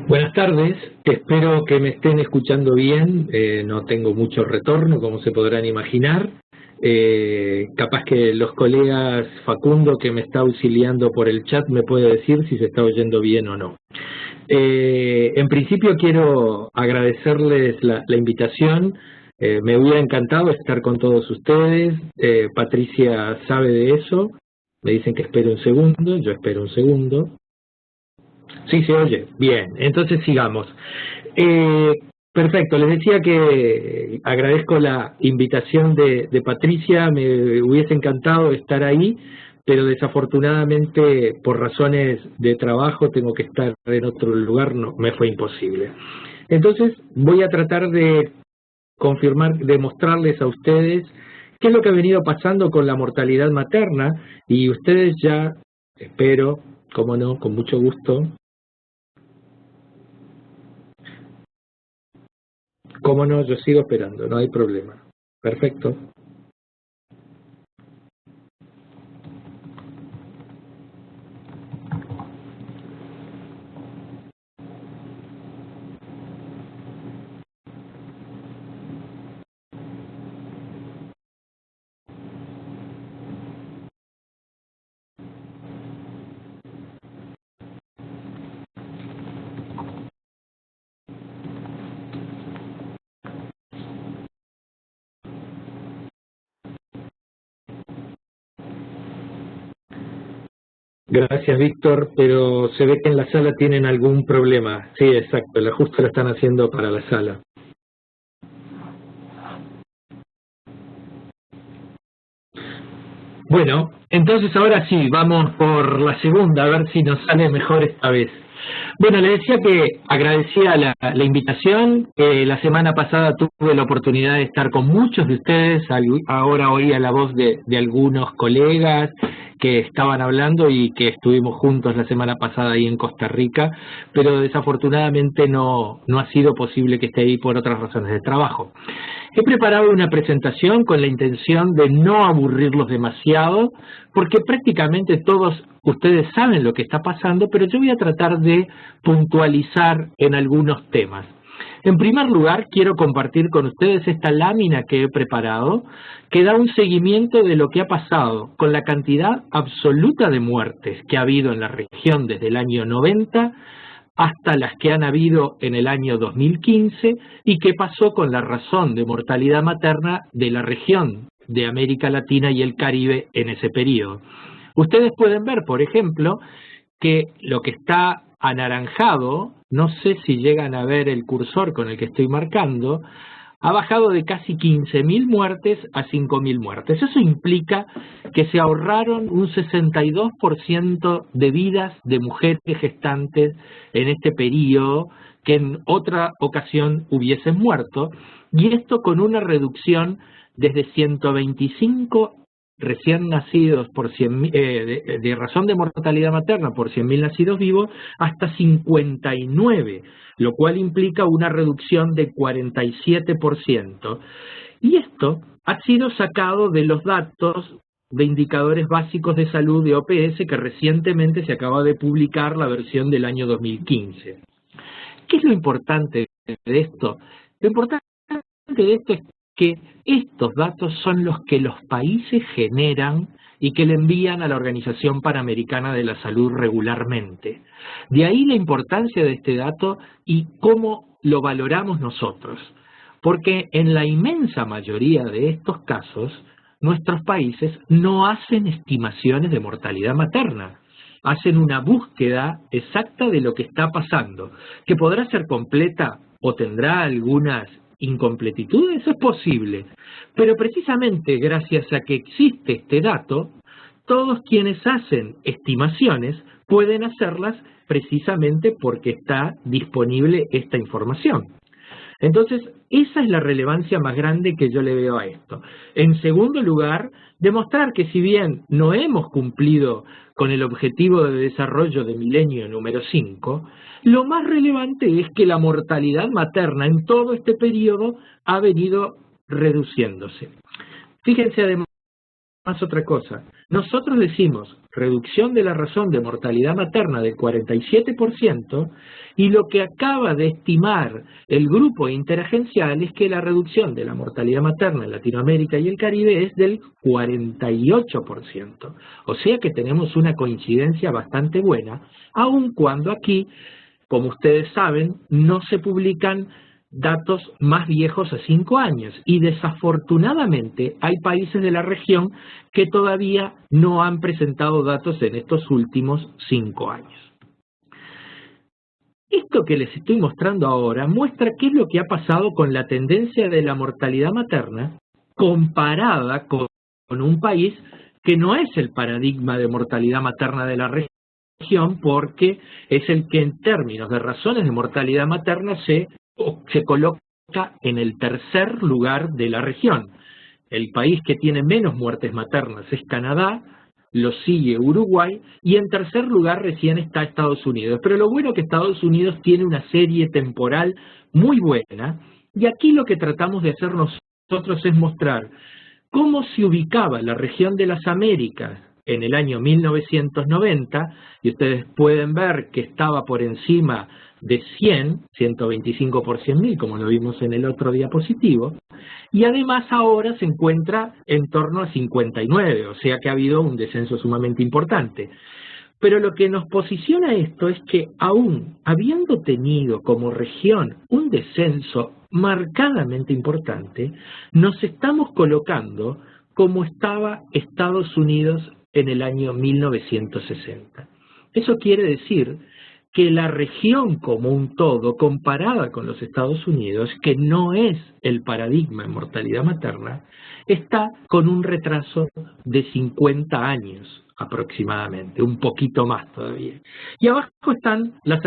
Buenas tardes, espero que me estén escuchando bien, no tengo mucho retorno como se podrán imaginar, capaz que los colegas Facundo que me está auxiliando por el chat me puede decir si se está oyendo bien o no. En principio quiero agradecerles la invitación, me hubiera encantado estar con todos ustedes, Patricia sabe de eso, me dicen que espere un segundo, yo espero un segundo. Sí, se oye. Bien, entonces sigamos. Eh, Perfecto, les decía que agradezco la invitación de Patricia, me hubiese encantado estar ahí, pero desafortunadamente por razones de trabajo tengo que estar en otro lugar, no, me fue imposible. Entonces voy a tratar de confirmar, de mostrarles a ustedes qué es lo que ha venido pasando con la mortalidad materna y ustedes ya, espero, como no, con mucho gusto. ¿Cómo no? Yo sigo esperando, no hay problema. Perfecto. Gracias, Víctor, pero se ve que en la sala tienen algún problema. Sí, exacto, el ajuste lo están haciendo para la sala. Bueno, entonces ahora sí, vamos por la segunda, a ver si nos sale mejor esta vez. Bueno, le decía que agradecía la invitación. La semana pasada tuve la oportunidad de estar con muchos de ustedes. Ahora oía la voz de algunos colegas que estaban hablando y que estuvimos juntos la semana pasada ahí en Costa Rica, pero desafortunadamente no ha sido posible que esté ahí por otras razones de trabajo. He preparado una presentación con la intención de no aburrirlos demasiado, porque prácticamente todos ustedes saben lo que está pasando, pero yo voy a tratar de puntualizar en algunos temas. En primer lugar, quiero compartir con ustedes esta lámina que he preparado, que da un seguimiento de lo que ha pasado con la cantidad absoluta de muertes que ha habido en la región desde el año 90 hasta las que han habido en el año 2015 y qué pasó con la razón de mortalidad materna de la región de América Latina y el Caribe en ese periodo. Ustedes pueden ver, por ejemplo, que lo que está anaranjado, no sé si llegan a ver el cursor con el que estoy marcando, ha bajado de casi 15.000 muertes a 5.000 muertes. Eso implica que se ahorraron un 62% de vidas de mujeres gestantes en este periodo que en otra ocasión hubiesen muerto, y esto con una reducción desde 125 recién nacidos por 100.000, de razón de mortalidad materna por 100.000 nacidos vivos hasta 59, lo cual implica una reducción de 47%. Y esto ha sido sacado de los datos de indicadores básicos de salud de OPS que recientemente se acaba de publicar la versión del año 2015. ¿Qué es lo importante de esto? Lo importante de esto es que estos datos son los que los países generan y que le envían a la Organización Panamericana de la Salud regularmente. De ahí la importancia de este dato y cómo lo valoramos nosotros. Porque en la inmensa mayoría de estos casos, nuestros países no hacen estimaciones de mortalidad materna. Hacen una búsqueda exacta de lo que está pasando, que podrá ser completa o tendrá algunas incompletitudes, eso es posible, pero precisamente gracias a que existe este dato, todos quienes hacen estimaciones pueden hacerlas precisamente porque está disponible esta información. Entonces, esa es la relevancia más grande que yo le veo a esto. En segundo lugar, demostrar que si bien no hemos cumplido con el objetivo de desarrollo de milenio número 5, lo más relevante es que la mortalidad materna en todo este periodo ha venido reduciéndose. Fíjense además otra cosa, nosotros decimos reducción de la razón de mortalidad materna del 47%, y lo que acaba de estimar el grupo interagencial es que la reducción de la mortalidad materna en Latinoamérica y el Caribe es del 48%. O sea que tenemos una coincidencia bastante buena, aun cuando aquí, como ustedes saben, no se publican datos más viejos a 5 años, y desafortunadamente hay países de la región que todavía no han presentado datos en estos últimos 5 años. Esto que les estoy mostrando ahora muestra qué es lo que ha pasado con la tendencia de la mortalidad materna comparada con un país que no es el paradigma de mortalidad materna de la región, porque es el que en términos de razones de mortalidad materna se coloca en el tercer lugar de la región. El país que tiene menos muertes maternas es Canadá, lo sigue Uruguay, y en tercer lugar recién está Estados Unidos. Pero lo bueno es que Estados Unidos tiene una serie temporal muy buena, y aquí lo que tratamos de hacer nosotros es mostrar cómo se ubicaba la región de las Américas en el año 1990, y ustedes pueden ver que estaba por encima de 125 por 100.000, como lo vimos en el otro diapositivo, y además ahora se encuentra en torno a 59, o sea que ha habido un descenso sumamente importante. Pero lo que nos posiciona esto es que aún habiendo tenido como región un descenso marcadamente importante, nos estamos colocando como estaba Estados Unidos en el año 1960. Eso quiere decir que la región como un todo, comparada con los Estados Unidos, que no es el paradigma en mortalidad materna, está con un retraso de 50 años aproximadamente, un poquito más todavía. Y abajo están las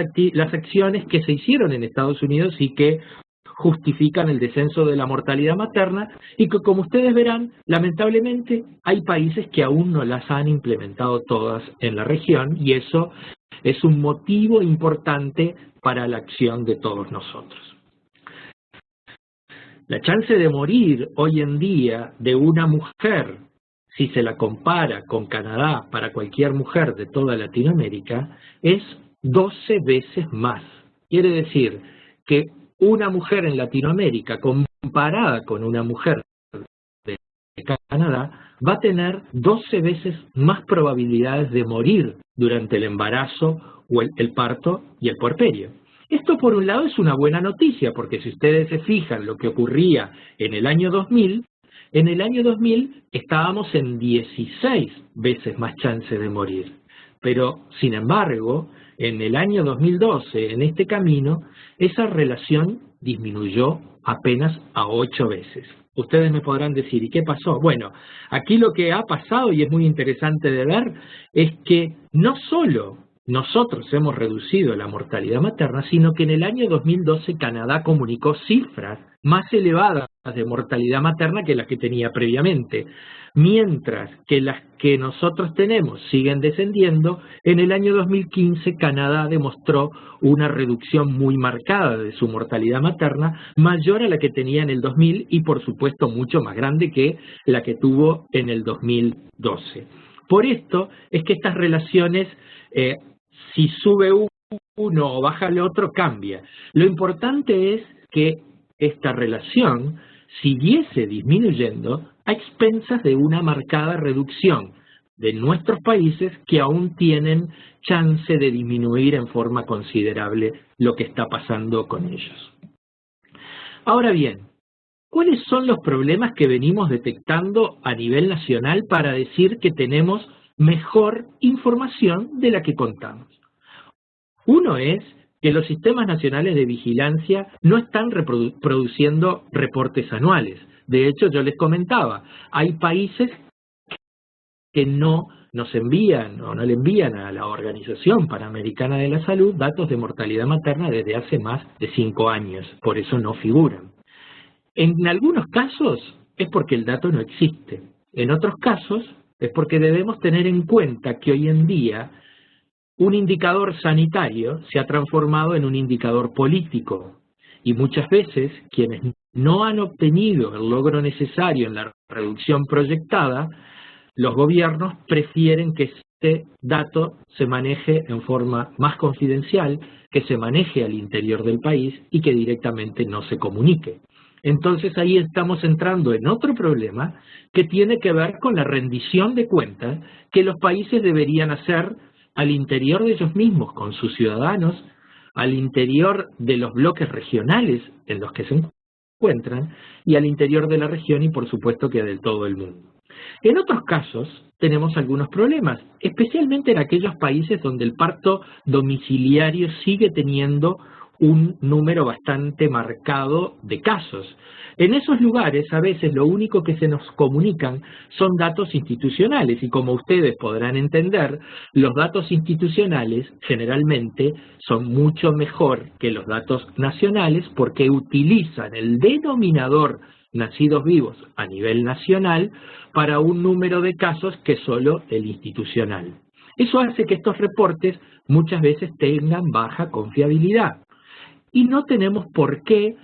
acciones que se hicieron en Estados Unidos y que justifican el descenso de la mortalidad materna, y que, como ustedes verán, lamentablemente hay países que aún no las han implementado todas en la región, y eso es un motivo importante para la acción de todos nosotros. La chance de morir hoy en día de una mujer, si se la compara con Canadá para cualquier mujer de toda Latinoamérica, es 12 veces más. Quiere decir que una mujer en Latinoamérica comparada con una mujer de Canadá va a tener 12 veces más probabilidades de morir durante el embarazo o el parto y el puerperio. Esto por un lado es una buena noticia, porque si ustedes se fijan lo que ocurría en el año 2000, en el año 2000 estábamos en 16 veces más chance de morir. Pero, sin embargo, en el año 2012, en este camino, esa relación disminuyó apenas a 8 veces. Ustedes me podrán decir, ¿y qué pasó? Bueno, aquí lo que ha pasado, y es muy interesante de ver, es que no solo nosotros hemos reducido la mortalidad materna, sino que en el año 2012 Canadá comunicó cifras más elevadas de mortalidad materna que las que tenía previamente, mientras que las que nosotros tenemos siguen descendiendo. En el año 2015 Canadá demostró una reducción muy marcada de su mortalidad materna, mayor a la que tenía en el 2000 y por supuesto mucho más grande que la que tuvo en el 2012. Por esto es que estas relaciones, si sube uno o baja el otro, cambia. Lo importante es que esta relación siguiese disminuyendo a expensas de una marcada reducción de nuestros países que aún tienen chance de disminuir en forma considerable lo que está pasando con ellos. Ahora bien, ¿cuáles son los problemas que venimos detectando a nivel nacional para decir que tenemos mejor información de la que contamos? Uno es que los sistemas nacionales de vigilancia no están produciendo reportes anuales. De hecho, yo les comentaba, hay países que no nos envían o no le envían a la Organización Panamericana de la Salud datos de mortalidad materna desde hace más de 5 años, por eso no figuran. En algunos casos es porque el dato no existe, en otros casos es porque debemos tener en cuenta que hoy en día un indicador sanitario se ha transformado en un indicador político, y muchas veces quienes no han obtenido el logro necesario en la reducción proyectada los gobiernos prefieren que este dato se maneje en forma más confidencial, que se maneje al interior del país y que directamente no se comunique. Entonces ahí estamos entrando en otro problema que tiene que ver con la rendición de cuentas que los países deberían hacer al interior de ellos mismos, con sus ciudadanos, al interior de los bloques regionales en los que se encuentran y al interior de la región y por supuesto que de todo el mundo. En otros casos tenemos algunos problemas, especialmente en aquellos países donde el parto domiciliario sigue teniendo un número bastante marcado de casos. En esos lugares a veces lo único que se nos comunican son datos institucionales y como ustedes podrán entender, los datos institucionales generalmente son mucho mejor que los datos nacionales porque utilizan el denominador nacidos vivos a nivel nacional para un número de casos que solo el institucional. Eso hace que estos reportes muchas veces tengan baja confiabilidad. Y no tenemos por qué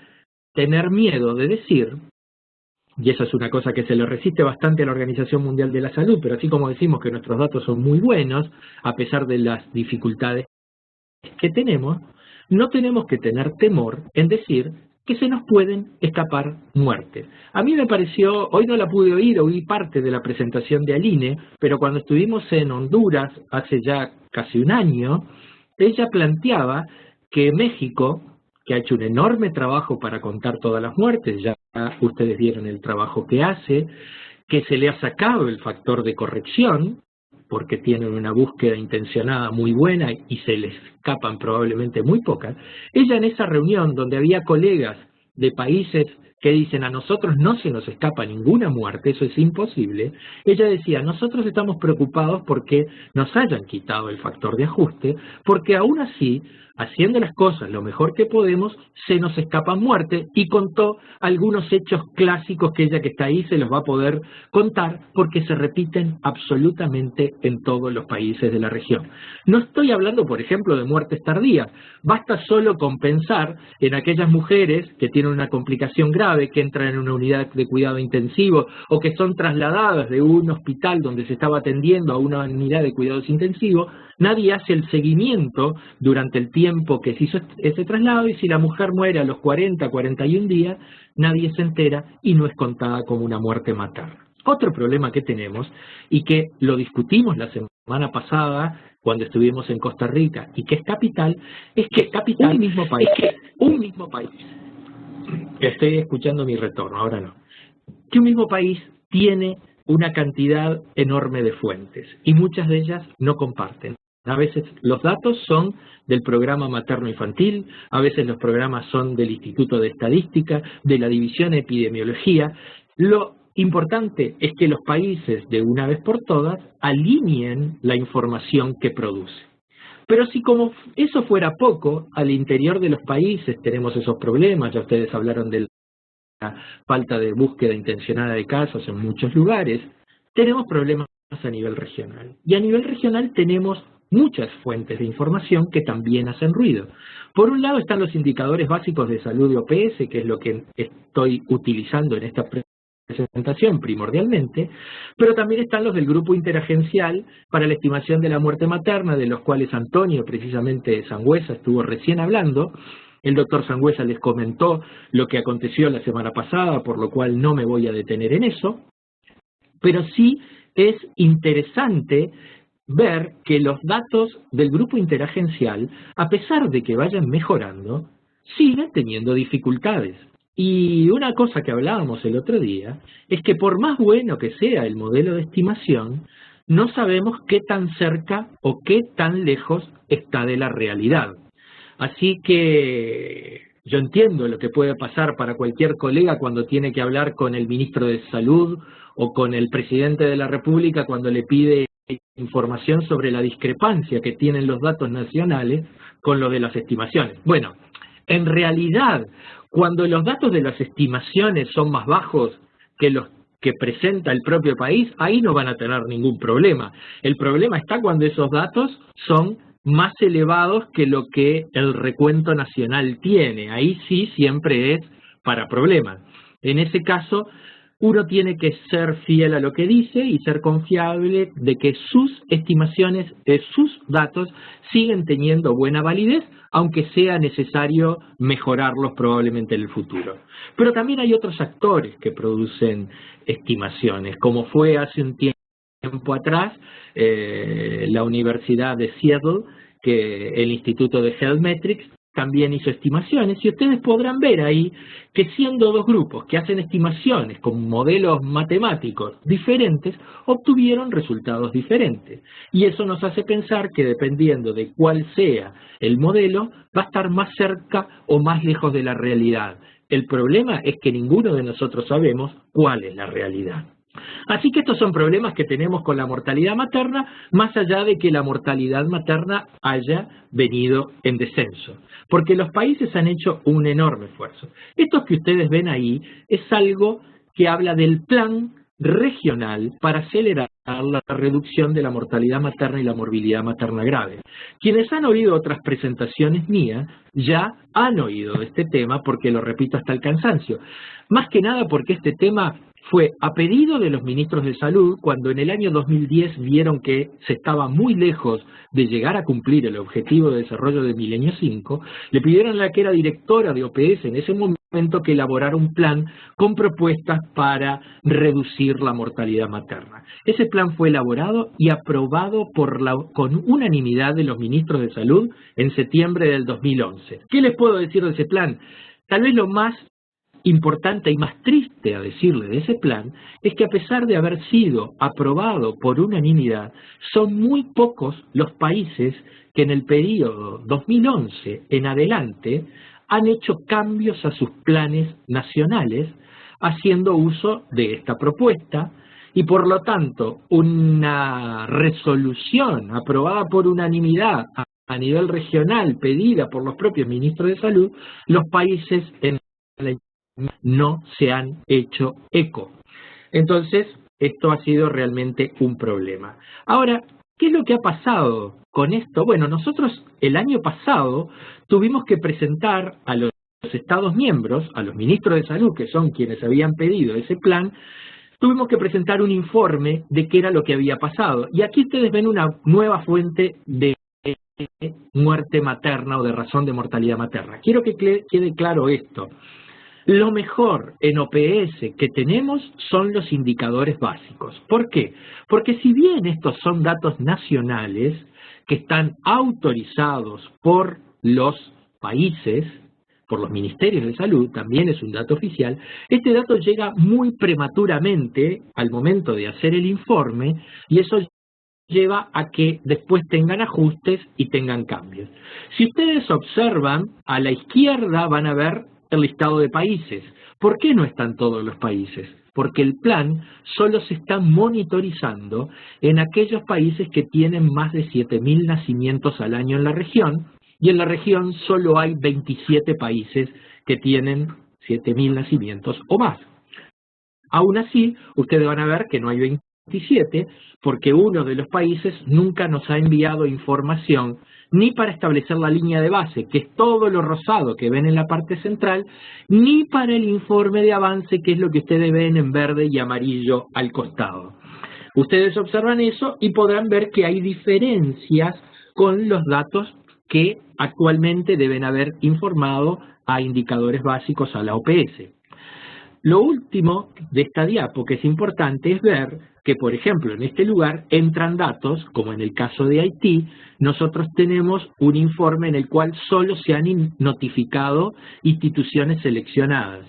tener miedo de decir, y eso es una cosa que se le resiste bastante a la Organización Mundial de la Salud, pero así como decimos que nuestros datos son muy buenos, a pesar de las dificultades que tenemos, no tenemos que tener temor en decir que se nos pueden escapar muertes. A mí me pareció, hoy no la pude oí parte de la presentación de Aline, pero cuando estuvimos en Honduras hace ya casi un año, ella planteaba que México, que ha hecho un enorme trabajo para contar todas las muertes, ya ustedes vieron el trabajo que hace, que se le ha sacado el factor de corrección, porque tienen una búsqueda intencionada muy buena y se les escapan probablemente muy pocas. Ella en esa reunión donde había colegas de países que dicen a nosotros no se nos escapa ninguna muerte, eso es imposible, ella decía nosotros estamos preocupados porque nos hayan quitado el factor de ajuste, porque aún así, haciendo las cosas lo mejor que podemos, se nos escapan muertes y contó algunos hechos clásicos que ella que está ahí se los va a poder contar porque se repiten absolutamente en todos los países de la región. No estoy hablando, por ejemplo, de muertes tardías, basta solo con pensar en aquellas mujeres que tienen una complicación grave, que entran en una unidad de cuidado intensivo o que son trasladadas de un hospital donde se estaba atendiendo a una unidad de cuidados intensivos. Nadie hace el seguimiento durante el tiempo que se hizo ese traslado y si la mujer muere a los 40, 41 días, nadie se entera y no es contada como una muerte materna. Otro problema que tenemos y que lo discutimos la semana pasada cuando estuvimos en Costa Rica y que es capital, es que un mismo país, estoy escuchando mi retorno, ahora no, que un mismo país tiene una cantidad enorme de fuentes y muchas de ellas no comparten. A veces los datos son del programa materno-infantil, a veces los programas son del Instituto de Estadística, de la División de Epidemiología. Lo importante es que los países, de una vez por todas, alineen la información que produce. Pero si como eso fuera poco, al interior de los países tenemos esos problemas, ya ustedes hablaron de la falta de búsqueda intencionada de casos en muchos lugares, tenemos problemas a nivel regional. Y a nivel regional tenemos muchas fuentes de información que también hacen ruido. Por un lado están los indicadores básicos de salud de OPS, que es lo que estoy utilizando en esta presentación primordialmente, pero también están los del Grupo Interagencial para la Estimación de la Muerte Materna, de los cuales Antonio, precisamente Sangüesa, estuvo recién hablando. El doctor Sangüesa les comentó lo que aconteció la semana pasada, por lo cual no me voy a detener en eso, pero sí es interesante ver que los datos del grupo interagencial, a pesar de que vayan mejorando, siguen teniendo dificultades. Y una cosa que hablábamos el otro día es que por más bueno que sea el modelo de estimación, no sabemos qué tan cerca o qué tan lejos está de la realidad. Así que yo entiendo lo que puede pasar para cualquier colega cuando tiene que hablar con el ministro de Salud o con el presidente de la República cuando le pide información sobre la discrepancia que tienen los datos nacionales con lo de las estimaciones. Bueno, en realidad, cuando los datos de las estimaciones son más bajos que los que presenta el propio país, ahí no van a tener ningún problema. El problema está cuando esos datos son más elevados que lo que el recuento nacional tiene. Ahí sí siempre es para problemas. En ese caso, uno tiene que ser fiel a lo que dice y ser confiable de que sus estimaciones, sus datos, siguen teniendo buena validez, aunque sea necesario mejorarlos probablemente en el futuro. Pero también hay otros actores que producen estimaciones, como fue hace un tiempo atrás la Universidad de Seattle, que el Instituto de Healthmetrics también hizo estimaciones, y ustedes podrán ver ahí que siendo dos grupos que hacen estimaciones con modelos matemáticos diferentes, obtuvieron resultados diferentes. Y eso nos hace pensar que dependiendo de cuál sea el modelo, va a estar más cerca o más lejos de la realidad. El problema es que ninguno de nosotros sabemos cuál es la realidad. Así que estos son problemas que tenemos con la mortalidad materna, más allá de que la mortalidad materna haya venido en descenso, porque los países han hecho un enorme esfuerzo. Esto que ustedes ven ahí es algo que habla del plan regional para acelerar la reducción de la mortalidad materna y la morbilidad materna grave. Quienes han oído otras presentaciones mías ya han oído de este tema, porque lo repito hasta el cansancio. Más que nada porque este tema fue a pedido de los ministros de salud cuando en el año 2010 vieron que se estaba muy lejos de llegar a cumplir el objetivo de desarrollo del Milenio 5, le pidieron a la que era directora de OPS en ese momento que elaborara un plan con propuestas para reducir la mortalidad materna. Ese plan fue elaborado y aprobado con unanimidad de los ministros de salud en septiembre del 2011. ¿Qué les puedo decir de ese plan? Tal vez lo más importante y más triste a decirle de ese plan es que a pesar de haber sido aprobado por unanimidad, son muy pocos los países que en el periodo 2011 en adelante han hecho cambios a sus planes nacionales haciendo uso de esta propuesta, y por lo tanto una resolución aprobada por unanimidad a nivel regional pedida por los propios ministros de salud, los países en la no se han hecho eco. Entonces, esto ha sido realmente un problema. Ahora, ¿qué es lo que ha pasado con esto? Bueno, nosotros el año pasado tuvimos que presentar a los Estados miembros, a los ministros de salud, que son quienes habían pedido ese plan, tuvimos que presentar un informe de qué era lo que había pasado. Y aquí ustedes ven una nueva fuente de muerte materna o de razón de mortalidad materna. Quiero que quede claro esto. Lo mejor en OPS que tenemos son los indicadores básicos. ¿Por qué? Porque si bien estos son datos nacionales que están autorizados por los países, por los ministerios de salud, también es un dato oficial, este dato llega muy prematuramente al momento de hacer el informe, y eso lleva a que después tengan ajustes y tengan cambios. Si ustedes observan, a la izquierda van a ver el listado de países. ¿Por qué no están todos los países? Porque el plan solo se está monitorizando en aquellos países que tienen más de 7.000 nacimientos al año en la región, y en la región solo hay 27 países que tienen 7.000 nacimientos o más. Aún así, ustedes van a ver que no hay 27, porque uno de los países nunca nos ha enviado información ni para establecer la línea de base, que es todo lo rosado que ven en la parte central, ni para el informe de avance, que es lo que ustedes ven en verde y amarillo al costado. Ustedes observan eso y podrán ver que hay diferencias con los datos que actualmente deben haber informado a indicadores básicos a la OPS. Lo último de esta diapo que es importante es ver que, por ejemplo, en este lugar entran datos, como en el caso de Haití, nosotros tenemos un informe en el cual solo se han notificado instituciones seleccionadas,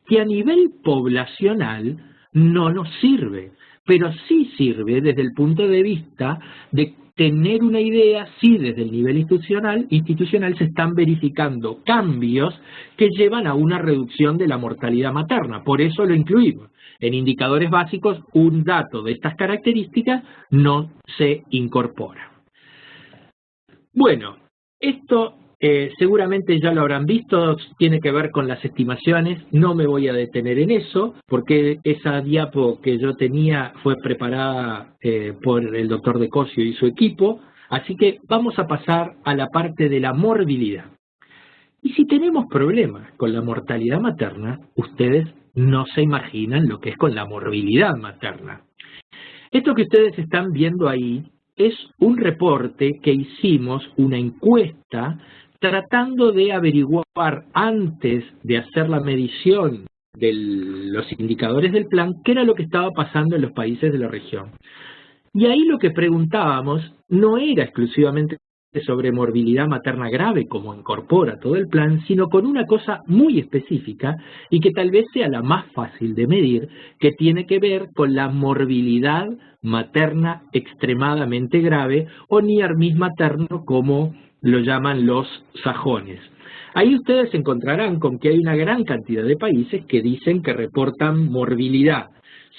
que a nivel poblacional no nos sirve, pero sí sirve desde el punto de vista de tener una idea si desde el nivel institucional se están verificando cambios que llevan a una reducción de la mortalidad materna. Por eso lo incluimos. En indicadores básicos, un dato de estas características no se incorpora. Bueno, esto seguramente ya lo habrán visto, tiene que ver con las estimaciones, no me voy a detener en eso, porque esa diapo que yo tenía fue preparada por el doctor De Cosio y su equipo, así que vamos a pasar a la parte de la morbilidad. Y si tenemos problemas con la mortalidad materna, ustedes no se imaginan lo que es con la morbilidad materna. Esto que ustedes están viendo ahí es un reporte que hicimos, una encuesta, tratando de averiguar antes de hacer la medición de los indicadores del plan, qué era lo que estaba pasando en los países de la región. Y ahí lo que preguntábamos no era exclusivamente sobre morbilidad materna grave, como incorpora todo el plan, sino con una cosa muy específica y que tal vez sea la más fácil de medir, que tiene que ver con la morbilidad materna extremadamente grave o near miss materno, como lo llaman los sajones. Ahí ustedes se encontrarán con que hay una gran cantidad de países que dicen que reportan morbilidad.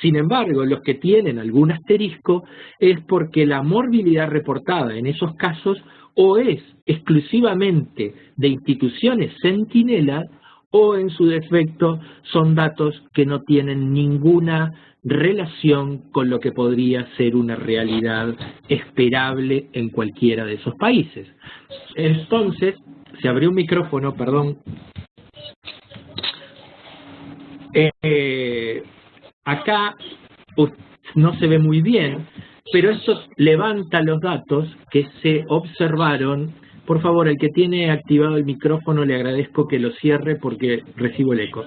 Sin embargo, los que tienen algún asterisco es porque la morbilidad reportada en esos casos o es exclusivamente de instituciones centinelas o en su defecto son datos que no tienen ninguna relación con lo que podría ser una realidad esperable en cualquiera de esos países. Entonces, se abrió un micrófono, perdón. Acá no se ve muy bien, pero esto levanta los datos que se observaron. Por favor, el que tiene activado el micrófono, le agradezco que lo cierre porque recibo el eco.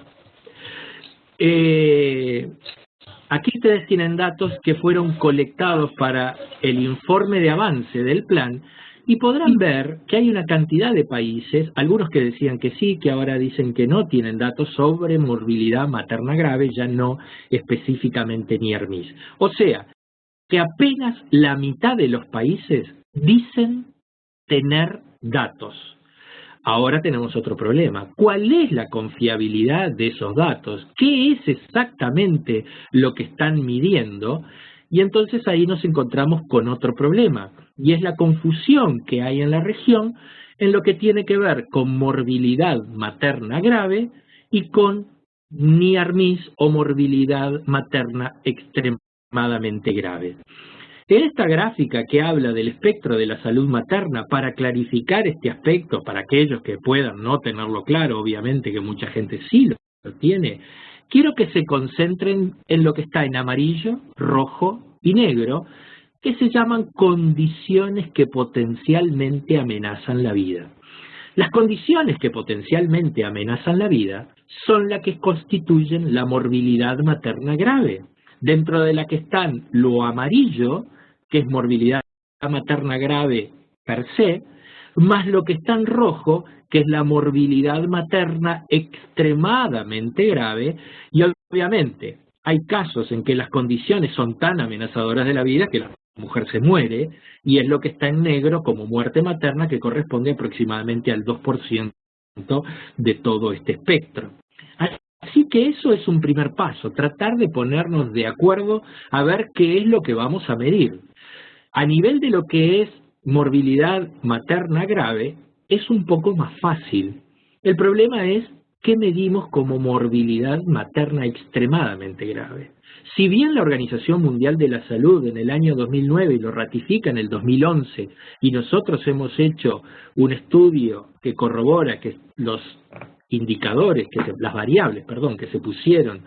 Aquí ustedes tienen datos que fueron colectados para el informe de avance del plan y podrán ver que hay una cantidad de países, algunos que decían que sí, que ahora dicen que no tienen datos sobre morbilidad materna grave, ya no específicamente near miss. O sea, que apenas la mitad de los países dicen tener datos. Ahora tenemos otro problema. ¿Cuál es la confiabilidad de esos datos? ¿Qué es exactamente lo que están midiendo? Y entonces ahí nos encontramos con otro problema, y es la confusión que hay en la región en lo que tiene que ver con morbilidad materna grave y con near miss o morbilidad materna extremadamente grave. En esta gráfica que habla del espectro de la salud materna, para clarificar este aspecto, para aquellos que puedan no tenerlo claro, obviamente que mucha gente sí lo tiene, quiero que se concentren en lo que está en amarillo, rojo y negro, que se llaman condiciones que potencialmente amenazan la vida. Las condiciones que potencialmente amenazan la vida son las que constituyen la morbilidad materna grave, dentro de la que están lo amarillo, que es morbilidad materna grave per se, más lo que está en rojo, que es la morbilidad materna extremadamente grave, y obviamente hay casos en que las condiciones son tan amenazadoras de la vida que la mujer se muere, y es lo que está en negro como muerte materna, que corresponde aproximadamente al 2% de todo este espectro. Así que eso es un primer paso, tratar de ponernos de acuerdo a ver qué es lo que vamos a medir. A nivel de lo que es morbilidad materna grave, es un poco más fácil. El problema es qué medimos como morbilidad materna extremadamente grave. Si bien la Organización Mundial de la Salud en el año 2009 y lo ratifica en el 2011, y nosotros hemos hecho un estudio que corrobora que los indicadores, las variables, que se pusieron,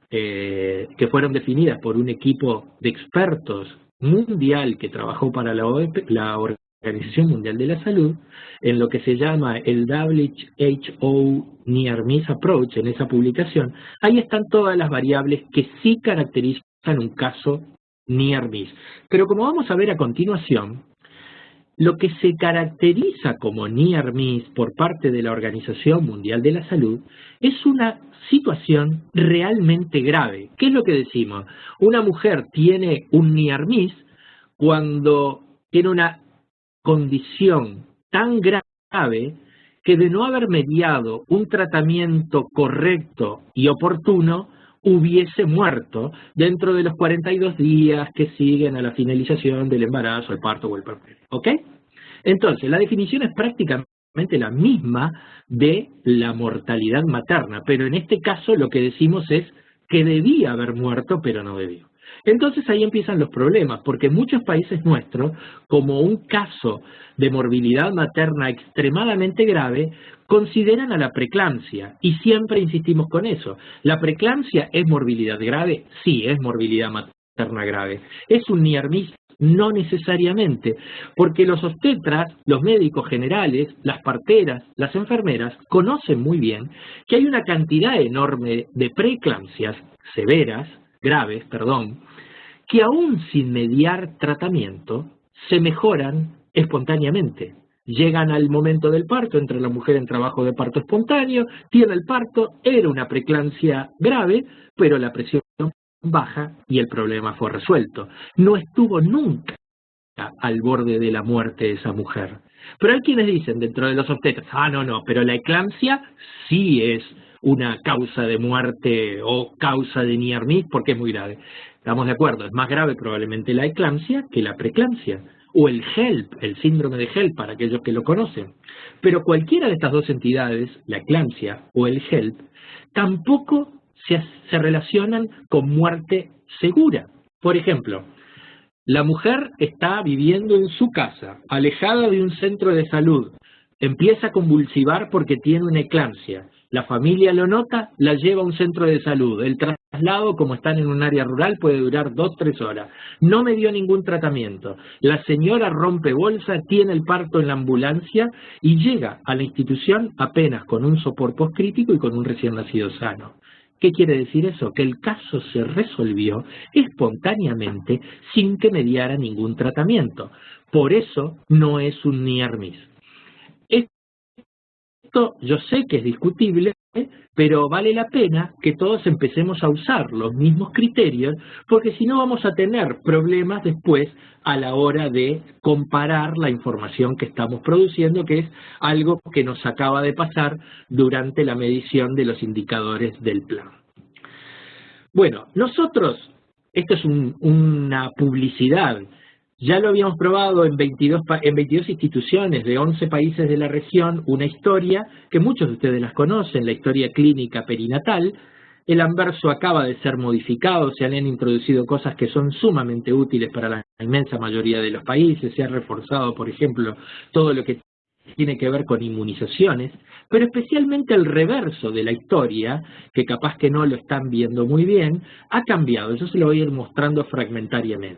que fueron definidas por un equipo de expertos mundial que trabajó para la Organización Mundial de la Salud, en lo que se llama el WHO Near Miss Approach, en esa publicación, ahí están todas las variables que sí caracterizan un caso Near Miss. Pero como vamos a ver a continuación, lo que se caracteriza como Near Miss por parte de la Organización Mundial de la Salud es una situación realmente grave. ¿Qué es lo que decimos? Una mujer tiene un Near Miss cuando tiene una condición tan grave que de no haber mediado un tratamiento correcto y oportuno, hubiese muerto dentro de los 42 días que siguen a la finalización del embarazo, el parto o el parto. ¿Ok? Entonces, la definición es prácticamente la misma de la mortalidad materna, pero en este caso lo que decimos es que debía haber muerto, pero no debió. Entonces ahí empiezan los problemas, porque en muchos países nuestros, como un caso de morbilidad materna extremadamente grave, consideran a la preeclampsia, y siempre insistimos con eso. ¿La preeclampsia es morbilidad grave? Sí, es morbilidad materna grave. ¿Es un near miss? No necesariamente, porque los obstetras, los médicos generales, las parteras, las enfermeras, conocen muy bien que hay una cantidad enorme de preeclampsias severas, graves, que aún sin mediar tratamiento, se mejoran espontáneamente. Llegan al momento del parto, entra la mujer en trabajo de parto espontáneo, tiene el parto, era una preeclampsia grave, pero la presión baja y el problema fue resuelto. No estuvo nunca al borde de la muerte esa mujer. Pero hay quienes dicen dentro de los obstetras, no, pero la eclampsia sí es una causa de muerte o causa de near miss porque es muy grave. Estamos de acuerdo, es más grave probablemente la eclampsia que la preeclampsia, o el HELP, el síndrome de HELP para aquellos que lo conocen. Pero cualquiera de estas dos entidades, la eclampsia o el HELP, tampoco se relacionan con muerte segura. Por ejemplo, la mujer está viviendo en su casa, alejada de un centro de salud, empieza a convulsivar porque tiene una eclampsia. La familia lo nota, la lleva a un centro de salud. El traslado, como están en un área rural, puede durar 2-3 horas. No me dio ningún tratamiento. La señora rompe bolsa, tiene el parto en la ambulancia y llega a la institución apenas con un sopor postcrítico y con un recién nacido sano. ¿Qué quiere decir eso? Que el caso se resolvió espontáneamente sin que mediara ningún tratamiento. Por eso no es un near miss. Esto yo sé que es discutible, pero vale la pena que todos empecemos a usar los mismos criterios, porque si no vamos a tener problemas después a la hora de comparar la información que estamos produciendo, que es algo que nos acaba de pasar durante la medición de los indicadores del plan. Bueno, nosotros, esto es una publicidad, ya lo habíamos probado en 22 instituciones de 11 países de la región, una historia que muchos de ustedes las conocen, la historia clínica perinatal. El anverso acaba de ser modificado, se han introducido cosas que son sumamente útiles para la inmensa mayoría de los países, se ha reforzado, por ejemplo, todo lo que tiene que ver con inmunizaciones, pero especialmente el reverso de la historia, que capaz que no lo están viendo muy bien, ha cambiado. Yo se lo voy a ir mostrando fragmentariamente.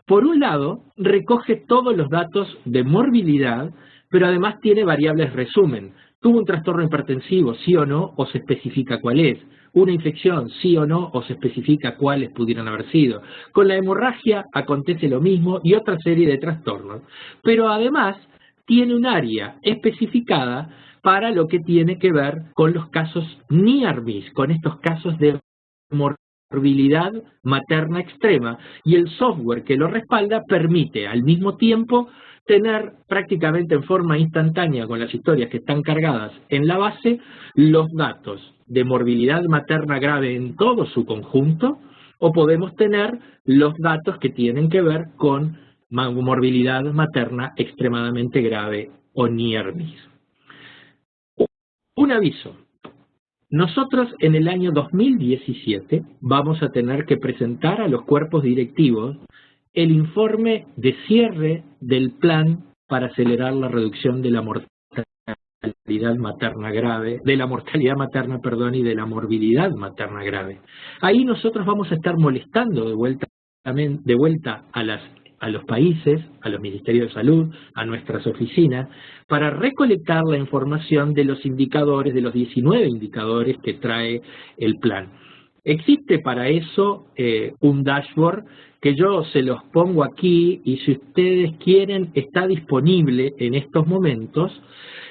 Por un lado, recoge todos los datos de morbilidad, pero además tiene variables resumen. ¿Tuvo un trastorno hipertensivo, sí o no, o se especifica cuál es? ¿Una infección, sí o no, o se especifica cuáles pudieran haber sido? Con la hemorragia acontece lo mismo y otra serie de trastornos. Pero además tiene un área especificada para lo que tiene que ver con los casos near miss, con estos casos de morbilidad materna extrema, y el software que lo respalda permite al mismo tiempo tener prácticamente en forma instantánea con las historias que están cargadas en la base los datos de morbilidad materna grave en todo su conjunto, o podemos tener los datos que tienen que ver con morbilidad materna extremadamente grave o near miss. Un aviso. Nosotros en el año 2017 vamos a tener que presentar a los cuerpos directivos el informe de cierre del plan para acelerar la reducción de la mortalidad materna grave, de la mortalidad materna, perdón, y de la morbilidad materna grave. Ahí nosotros vamos a estar molestando de vuelta a los países, a los ministerios de salud, a nuestras oficinas, para recolectar la información de los indicadores, de los 19 indicadores que trae el plan. Existe para eso un dashboard que yo se los pongo aquí y si ustedes quieren está disponible en estos momentos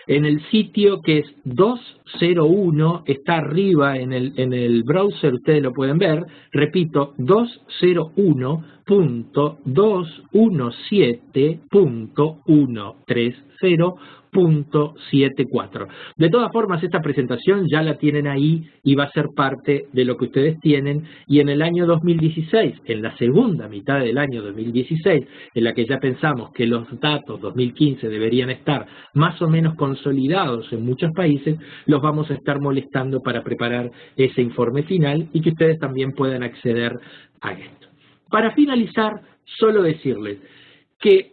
en el sitio que es 201, está arriba en el browser, ustedes lo pueden ver, repito, 201.217.130.74. De todas formas, esta presentación ya la tienen ahí y va a ser parte de lo que ustedes tienen, y en el año 2016, en la segunda mitad del año 2016, en la que ya pensamos que los datos 2015 deberían estar más o menos consolidados en muchos países, los vamos a estar molestando para preparar ese informe final y que ustedes también puedan acceder a esto. Para finalizar, solo decirles que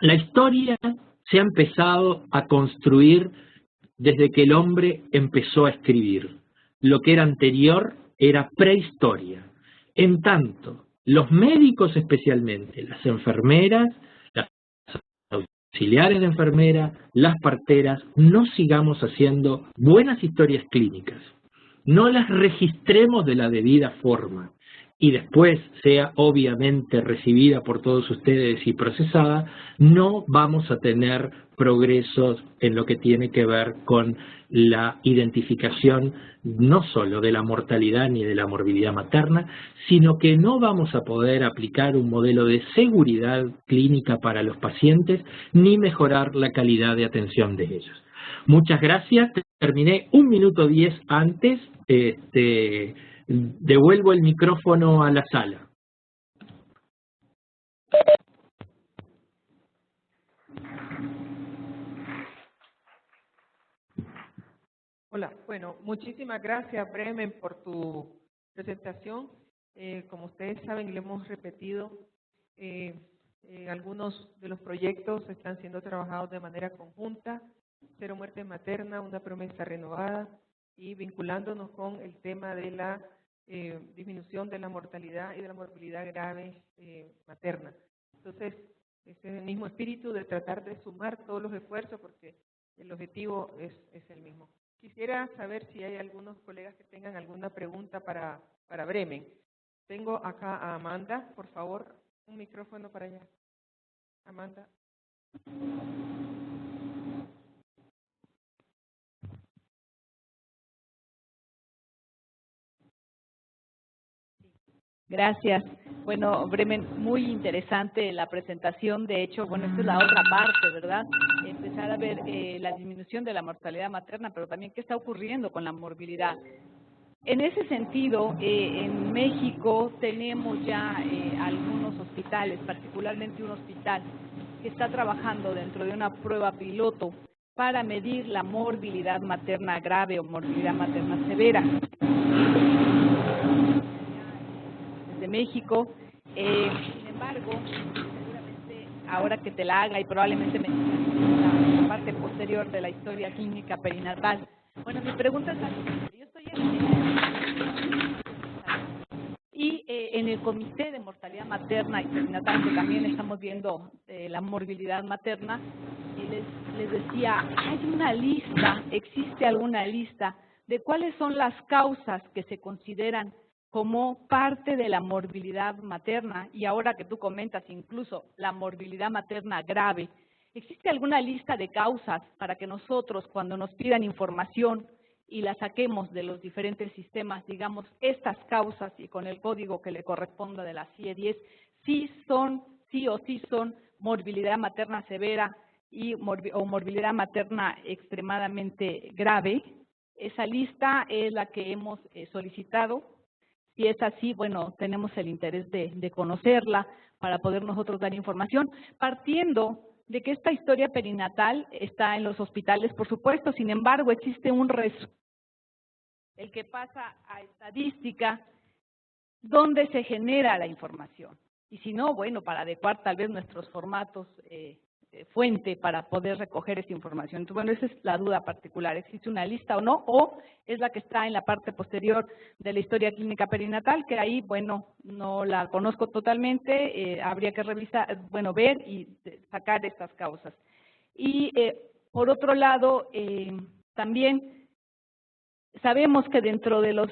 la historia se ha empezado a construir desde que el hombre empezó a escribir. Lo que era anterior era prehistoria. En tanto, los médicos especialmente, las enfermeras, las auxiliares de enfermera, las parteras, no sigamos haciendo buenas historias clínicas. No las registremos de la debida forma y después sea obviamente recibida por todos ustedes y procesada, no vamos a tener progresos en lo que tiene que ver con la identificación no solo de la mortalidad ni de la morbilidad materna, sino que no vamos a poder aplicar un modelo de seguridad clínica para los pacientes ni mejorar la calidad de atención de ellos. Muchas gracias, terminé 1 minuto 10 antes, devuelvo el micrófono a la sala. Hola, bueno, muchísimas gracias, Bremen, por tu presentación. Como ustedes saben, le hemos repetido, algunos de los proyectos están siendo trabajados de manera conjunta, Cero Muerte Materna, una promesa renovada, y vinculándonos con el tema de la disminución de la mortalidad y de la morbilidad grave materna. Entonces, ese es el mismo espíritu de tratar de sumar todos los esfuerzos porque el objetivo es el mismo. Quisiera saber si hay algunos colegas que tengan alguna pregunta para Bremen. Tengo acá a Amanda, por favor, un micrófono para allá. Amanda. Gracias. Bueno, Bremen, muy interesante la presentación. De hecho, bueno, esta es la otra parte, ¿verdad? Empezar a ver la disminución de la mortalidad materna, pero también qué está ocurriendo con la morbilidad. En ese sentido, en México tenemos ya algunos hospitales, particularmente un hospital que está trabajando dentro de una prueba piloto para medir la morbilidad materna grave o morbilidad materna severa. De México, sin embargo, seguramente ahora que te la haga y probablemente me la parte posterior de la historia clínica perinatal. Bueno, mi pregunta es la siguiente. Yo estoy en el Comité de Mortalidad Materna y Perinatal, que también estamos viendo la morbilidad materna, y les decía, hay una lista, existe alguna lista de cuáles son las causas que se consideran como parte de la morbilidad materna, y ahora que tú comentas incluso la morbilidad materna grave, ¿existe alguna lista de causas para que nosotros, cuando nos pidan información y la saquemos de los diferentes sistemas, digamos, estas causas y con el código que le corresponda de la CIE 10, sí o sí son morbilidad materna severa o morbilidad materna extremadamente grave? Esa lista es la que hemos solicitado. Si es así, bueno, tenemos el interés de conocerla para poder nosotros dar información, partiendo de que esta historia perinatal está en los hospitales, por supuesto. Sin embargo, existe un el que pasa a estadística, donde se genera la información. Y si no, bueno, para adecuar tal vez nuestros formatos fuente para poder recoger esa información. Entonces, bueno, esa es la duda particular. ¿Existe una lista o no? ¿O es la que está en la parte posterior de la historia clínica perinatal? Que ahí, bueno, no la conozco totalmente. Habría que revisar, bueno, ver y sacar estas causas. Y por otro lado, también sabemos que dentro de los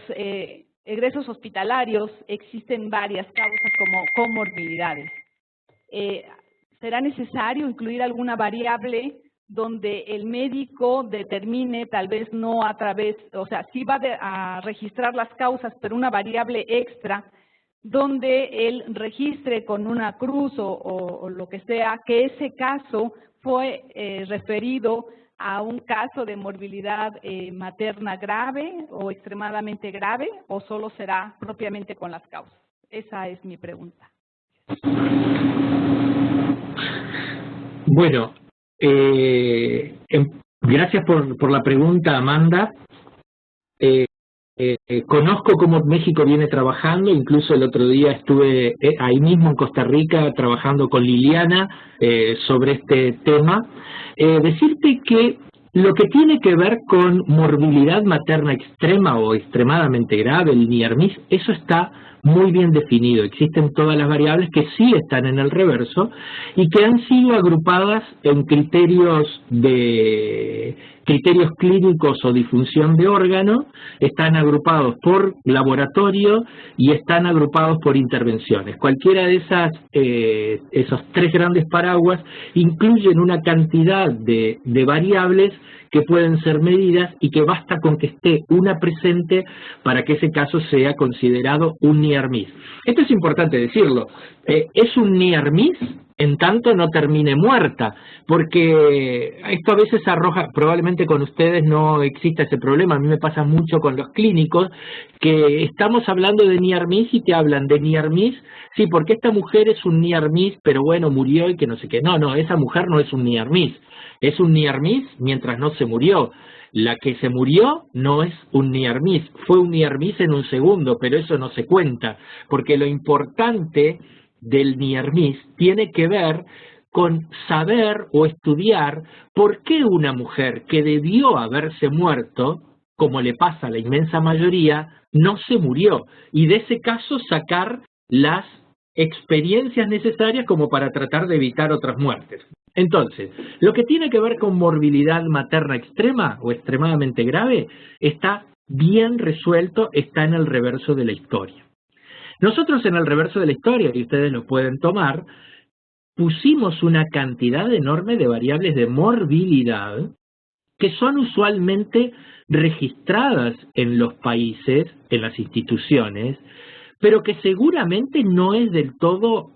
egresos hospitalarios existen varias causas como comorbilidades. ¿Será necesario incluir alguna variable donde el médico determine, tal vez no a través, o sea, sí va a registrar las causas, pero una variable extra, donde él registre con una cruz o lo que sea, que ese caso fue referido a un caso de morbilidad materna grave o extremadamente grave, o solo será propiamente con las causas? Esa es mi pregunta. Bueno, gracias por la pregunta, Amanda. conozco cómo México viene trabajando, incluso el otro día estuve ahí mismo en Costa Rica trabajando con Liliana sobre este tema. Decirte que lo que tiene que ver con morbilidad materna extrema o extremadamente grave, el NIARMIS, eso está muy bien definido. Existen todas las variables que sí están en el reverso y que han sido agrupadas en criterios clínicos o disfunción de órgano, están agrupados por laboratorio y están agrupados por intervenciones. Cualquiera de esos tres grandes paraguas incluyen una cantidad de variables que pueden ser medidas y que basta con que esté una presente para que ese caso sea considerado un NIARMIS. Esto es importante decirlo, es un NIARMIS en tanto no termine muerta, porque esto a veces arroja, probablemente con ustedes no exista ese problema, a mí me pasa mucho con los clínicos, que estamos hablando de NIARMIS y te hablan de NIARMIS, sí, porque esta mujer es un NIARMIS, pero bueno, murió y que no sé qué. No, esa mujer no es un NIARMIS, es un NIARMIS mientras no se murió. La que se murió no es un NIARMIS, fue un NIARMIS en un segundo, pero eso no se cuenta, porque lo importante del NIARMIS tiene que ver con saber o estudiar por qué una mujer que debió haberse muerto, como le pasa a la inmensa mayoría, no se murió, y de ese caso sacar las experiencias necesarias como para tratar de evitar otras muertes. Entonces, lo que tiene que ver con morbilidad materna extrema o extremadamente grave está bien resuelto, está en el reverso de la historia. Nosotros en el reverso de la historia, y ustedes lo pueden tomar, pusimos una cantidad enorme de variables de morbilidad que son usualmente registradas en los países, en las instituciones, pero que seguramente no es del todo,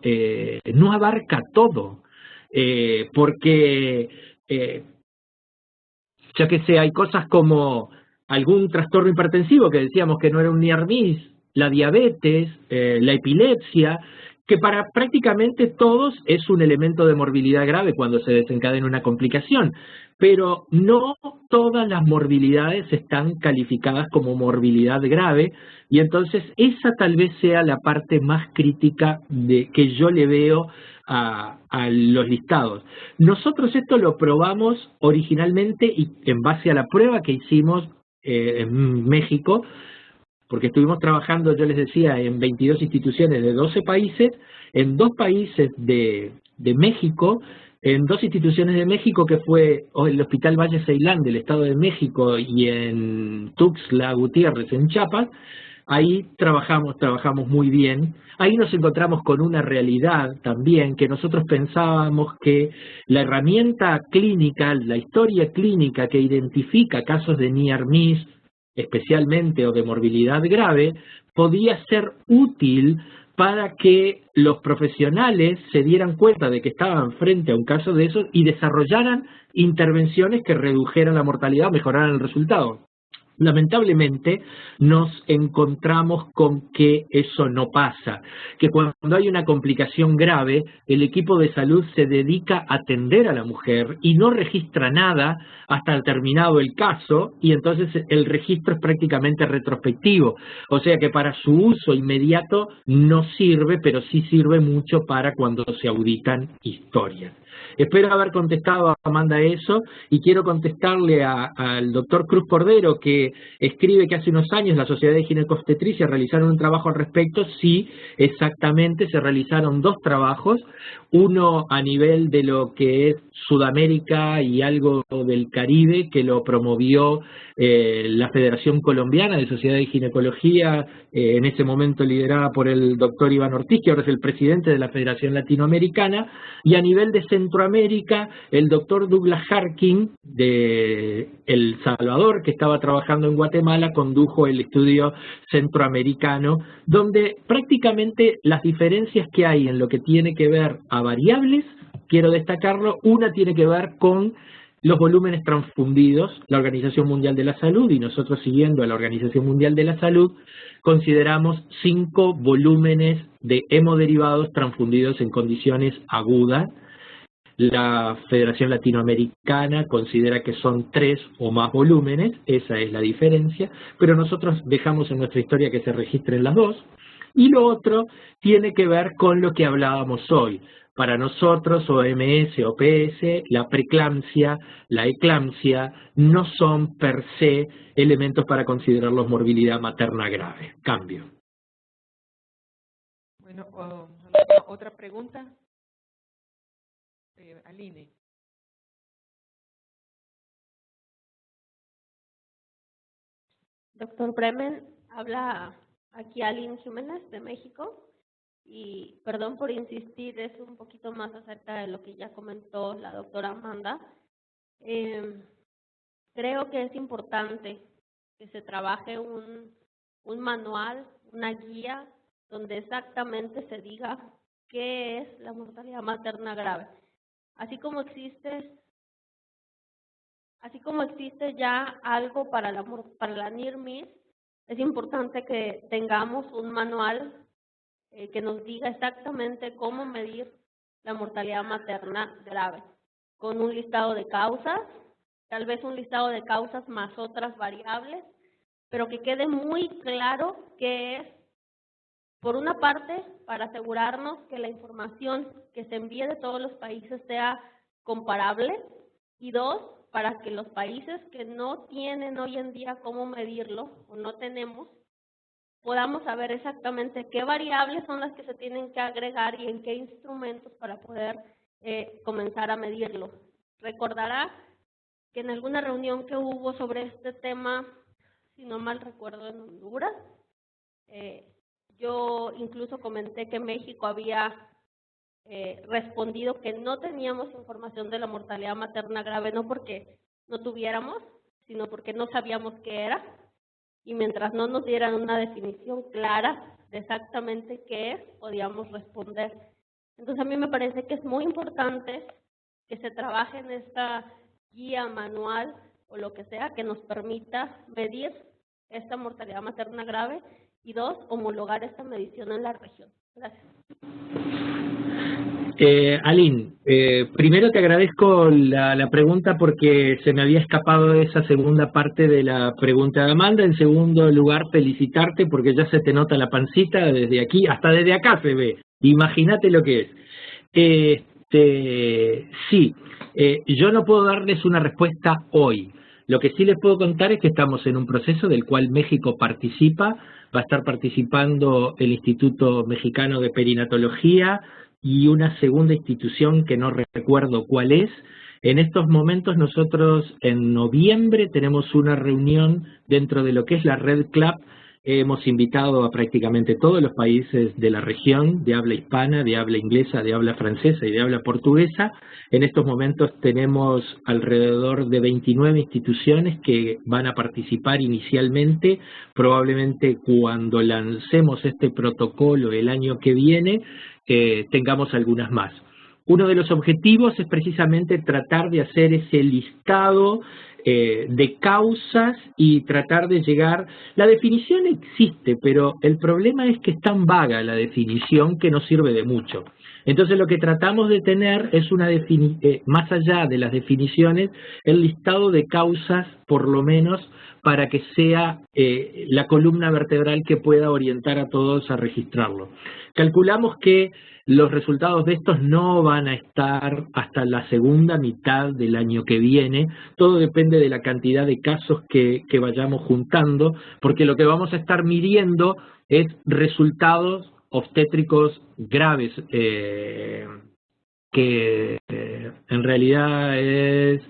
no abarca todo, porque, ya que sé, hay cosas como algún trastorno hipertensivo, que decíamos que no era un NIARMIS, la diabetes, la epilepsia, que para prácticamente todos es un elemento de morbilidad grave cuando se desencadena una complicación, pero no todas las morbilidades están calificadas como morbilidad grave, y entonces esa tal vez sea la parte más crítica que yo le veo a los listados. Nosotros esto lo probamos originalmente y en base a la prueba que hicimos en México, porque estuvimos trabajando, yo les decía, en 22 instituciones de 12 países, en 2 países de México, en 2 instituciones de México, que fue el Hospital Valle Ceilán del Estado de México y en Tuxtla Gutiérrez, en Chiapas. Ahí trabajamos muy bien. Ahí nos encontramos con una realidad también, que nosotros pensábamos que la herramienta clínica, la historia clínica que identifica casos de NIARMIS, especialmente o de morbilidad grave, podía ser útil para que los profesionales se dieran cuenta de que estaban frente a un caso de esos y desarrollaran intervenciones que redujeran la mortalidad o mejoraran el resultado. Lamentablemente nos encontramos con que eso no pasa, que cuando hay una complicación grave, el equipo de salud se dedica a atender a la mujer y no registra nada hasta terminado el caso, y entonces el registro es prácticamente retrospectivo, o sea que para su uso inmediato no sirve, pero sí sirve mucho para cuando se auditan historias. Espero haber contestado a Amanda eso, y quiero contestarle al doctor Cruz Cordero, que escribe que hace unos años la Sociedad de Ginecobstetricia realizaron un trabajo al respecto. Sí, exactamente, se realizaron 2 trabajos, uno a nivel de lo que es Sudamérica y algo del Caribe, que lo promovió la Federación Colombiana de Sociedad de Ginecología, en ese momento liderada por el doctor Iván Ortiz, que ahora es el presidente de la Federación Latinoamericana, y a nivel de Centroamérica, el doctor Douglas Harkin de El Salvador, que estaba trabajando en Guatemala, condujo el estudio centroamericano, donde prácticamente las diferencias que hay en lo que tiene que ver a variables, quiero destacarlo, una tiene que ver con los volúmenes transfundidos. La Organización Mundial de la Salud, y nosotros siguiendo a la Organización Mundial de la Salud, consideramos 5 volúmenes de hemoderivados transfundidos en condiciones agudas. La Federación Latinoamericana considera que son 3 o más volúmenes, esa es la diferencia, pero nosotros dejamos en nuestra historia que se registren las dos. Y lo otro tiene que ver con lo que hablábamos hoy. Para nosotros, OMS o PS, la preeclampsia, la eclampsia, no son per se elementos para considerarlos morbilidad materna grave. Cambio. Bueno, otra pregunta. Aline. Doctor Bremen, habla aquí Aline Jiménez de México y perdón por insistir, es un poquito más acerca de lo que ya comentó la doctora Amanda. Creo que es importante que se trabaje un manual, una guía, donde exactamente se diga qué es la mortalidad materna grave. Así como existe ya algo para la NIRMIS, es importante que tengamos un manual que nos diga exactamente cómo medir la mortalidad materna grave, con un listado de causas, tal vez un listado de causas más otras variables, pero que quede muy claro qué es, por una parte, para asegurarnos que la información que se envíe de todos los países sea comparable, y 2, para que los países que no tienen hoy en día cómo medirlo o no tenemos, podamos saber exactamente qué variables son las que se tienen que agregar y en qué instrumentos para poder comenzar a medirlo. Recordará que en alguna reunión que hubo sobre este tema, si no mal recuerdo, en Honduras, yo incluso comenté que México había respondido que no teníamos información de la mortalidad materna grave, no porque no tuviéramos, sino porque no sabíamos qué era, y mientras no nos dieran una definición clara de exactamente qué es, podíamos responder. Entonces a mí me parece que es muy importante que se trabaje en esta guía, manual o lo que sea que nos permita medir esta mortalidad materna grave, y 2, homologar esta medición en la región. Gracias. Aline, primero te agradezco la pregunta porque se me había escapado esa segunda parte de la pregunta de Amanda. En segundo lugar, felicitarte porque ya se te nota la pancita desde aquí, hasta desde acá se ve. Imagínate lo que es. Sí, yo no puedo darles una respuesta hoy. Lo que sí les puedo contar es que estamos en un proceso del cual México participa. Va a estar participando el Instituto Mexicano de Perinatología y una segunda institución que no recuerdo cuál es. En estos momentos nosotros en noviembre tenemos una reunión dentro de lo que es la Red Club. Hemos invitado a prácticamente todos los países de la región, de habla hispana, de habla inglesa, de habla francesa y de habla portuguesa. En estos momentos tenemos alrededor de 29 instituciones que van a participar inicialmente. Probablemente cuando lancemos este protocolo el año que viene, tengamos algunas más. Uno de los objetivos es precisamente tratar de hacer ese listado de causas y tratar de llegar. La definición existe, pero el problema es que es tan vaga la definición que no sirve de mucho. Entonces lo que tratamos de tener es más allá de las definiciones, el listado de causas, por lo menos, para que sea la columna vertebral que pueda orientar a todos a registrarlo. Calculamos que los resultados de estos no van a estar hasta la segunda mitad del año que viene. Todo depende de la cantidad de casos que vayamos juntando, porque lo que vamos a estar midiendo es resultados obstétricos graves, que en realidad es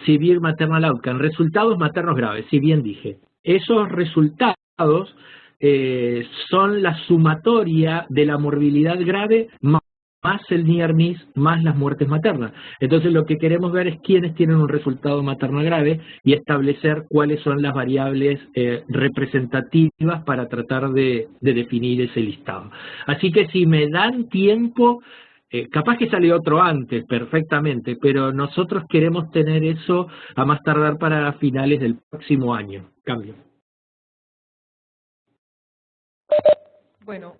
severe maternal outcome, resultados maternos graves, si bien dije. Esos resultados son la sumatoria de la morbilidad grave más el near miss, más las muertes maternas. Entonces lo que queremos ver es quiénes tienen un resultado materno grave y establecer cuáles son las variables representativas para tratar de definir ese listado. Así que si me dan tiempo, capaz que sale otro antes, perfectamente, pero nosotros queremos tener eso a más tardar para finales del próximo año. Cambio. Bueno,